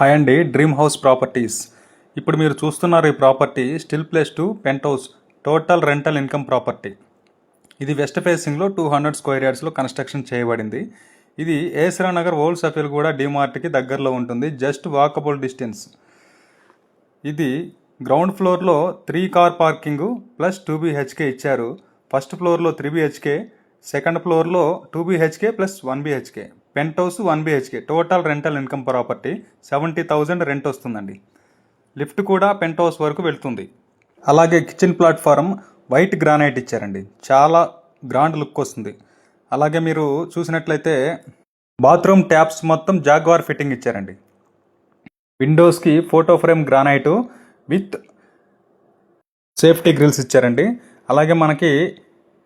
Hi అండి, dream house properties. ఇప్పుడు మీరు చూస్తున్నారు ఈ property stilt plus two penthouse total rental income property. ఇది వెస్ట్ ఫేసింగ్లో 200 స్క్వేర్ యార్డ్స్లో కన్స్ట్రక్షన్ చేయబడింది. ఇది ఏసరా నగర్ ఓల్డ్ సఫీల్గూడ డిమార్ట్కి దగ్గరలో ఉంటుంది, జస్ట్ వాకబుల్ డిస్టెన్స్. ఇది గ్రౌండ్ ఫ్లోర్లో 3 కార్ పార్కింగ్ ప్లస్ 2 BHK ఇచ్చారు. ఫస్ట్ ఫ్లోర్లో 3 BHK, సెకండ్ ఫ్లోర్లో 2 BHK plus 1 BHK, penthouse 1 BHK. Total rental income property 70,000 rent వస్తుందండి. లిఫ్ట్ కూడా పెంట్ హౌస్ వరకు వెళ్తుంది. అలాగే కిచెన్ ప్లాట్ఫారం వైట్ గ్రానైట్ ఇచ్చారండి, చాలా గ్రాండ్ లుక్ వస్తుంది. అలాగే మీరు చూసినట్లయితే బాత్రూమ్ ట్యాప్స్ మొత్తం జాగ్వార్ ఫిట్టింగ్ ఇచ్చారండి. విండోస్కి photo frame granite with safety grills ఇచ్చారండి. అలాగే మనకి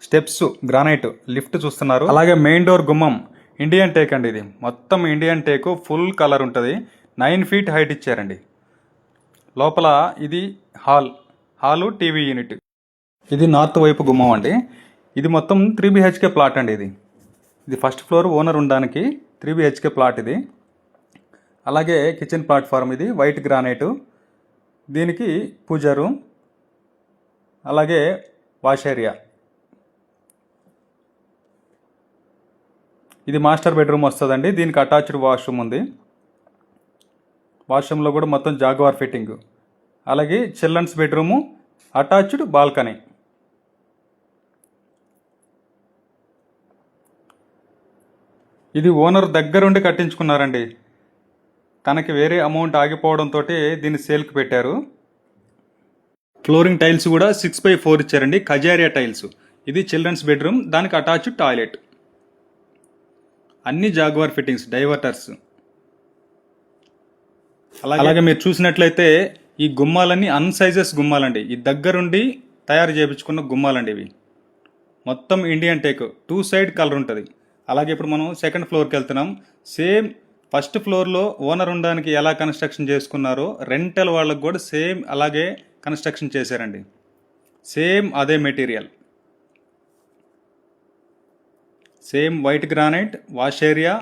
స్టెప్స్ గ్రానైట్, లిఫ్ట్ చూస్తున్నారు. అలాగే మెయిన్ డోర్ గుమ్మం ఇండియన్ టేక్ అండి, ఇది మొత్తం ఇండియన్ టేకు, ఫుల్ కలర్ ఉంటుంది. 9 feet హైట్ ఇచ్చారండి. లోపల ఇది హాలు టీవీ యూనిట్. ఇది నార్త్ వైపు గుమ్మం అండి. ఇది మొత్తం 3 BHK ప్లాట్ అండి. ఇది ఫస్ట్ ఫ్లోర్ ఓనర్ ఉండడానికి 3 BHK ప్లాట్ ఇది. అలాగే కిచెన్ ప్లాట్ఫారం ఇది వైట్ గ్రానైటు. దీనికి పూజా రూమ్, అలాగే వాష్ ఏరియా. ఇది మాస్టర్ బెడ్రూమ్ వస్తుందండి. దీనికి అటాచ్డ్ వాష్రూమ్ ఉంది. వాష్రూమ్లో కూడా మొత్తం జాగ్వార్ ఫిట్టింగ్. అలాగే చిల్డ్రన్స్ బెడ్రూము, అటాచ్డ్ బాల్కనీ. ఇది ఓనర్ దగ్గరుండి కట్టించుకున్నారండి. తనకి వేరే అమౌంట్ ఆగిపోవడంతో దీన్ని సేల్కి పెట్టారు. ఫ్లోరింగ్ టైల్స్ కూడా 6x4 ఇచ్చారండి, ఖజారియా టైల్స్. ఇది చిల్డ్రన్స్ బెడ్రూమ్, దానికి అటాచ్డ్ టాయిలెట్. అన్ని జాగ్వార్ ఫిట్టింగ్స్, డైవర్టర్స్. అలాగే మీరు చూసినట్లయితే ఈ గుమ్మాలన్నీ అన్సైజెస్ గుమ్మాలండి. ఈ దగ్గరుండి తయారు చేయించుకున్న గుమ్మాలండి ఇవి. మొత్తం ఇండియన్ టేక్, 2 side కలర్ ఉంటుంది. అలాగే ఇప్పుడు మనం సెకండ్ ఫ్లోర్కి వెళ్తున్నాం. సేమ్ ఫస్ట్ ఫ్లోర్లో ఓనర్ ఉండడానికి ఎలా కన్స్ట్రక్షన్ చేసుకున్నారో రెంటల్ వాళ్ళకు కూడా సేమ్ అలాగే కన్స్ట్రక్షన్ చేశారండి. సేమ్ అదే material, same white granite, wash area,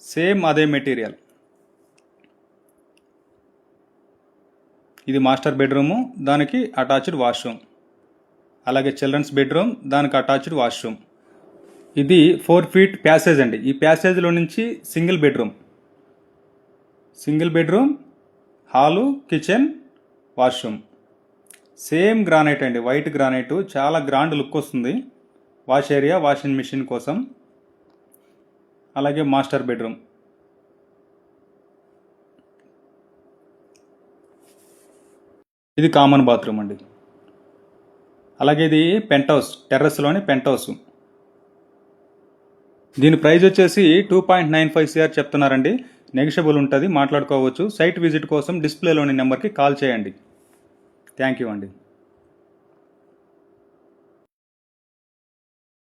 same అదే మెటీరియల్. ఇది మాస్టర్ బెడ్రూము, దానికి అటాచ్డ్ వాష్రూమ్. అలాగే చిల్డ్రన్స్ బెడ్రూమ్, దానికి అటాచ్డ్ వాష్రూమ్. ఇది 4 feet ప్యాసేజ్ అండి. ఈ ప్యాసేజ్లో నుంచి single bedroom, hall, kitchen, washroom. Same granite అండి, వైట్ గ్రానైట్, చాలా గ్రాండ్ లుక్ వస్తుంది. వాష్ ఏరియా, వాషింగ్ మిషన్ కోసం. అలాగే మాస్టర్ బెడ్రూమ్. ఇది కామన్ బాత్రూమ్ అండి. అలాగే ఇది పెంట్ హౌస్, టెర్రస్లోని పెంట్ హౌస్. దీని ప్రైస్ వచ్చేసి 2.95 CR చెప్తున్నారండి. నెగిషియబుల్ ఉంటుంది, మాట్లాడుకోవచ్చు. సైట్ విజిట్ కోసం డిస్ప్లేలోని నెంబర్కి కాల్ చేయండి. థ్యాంక్ యూ అండి.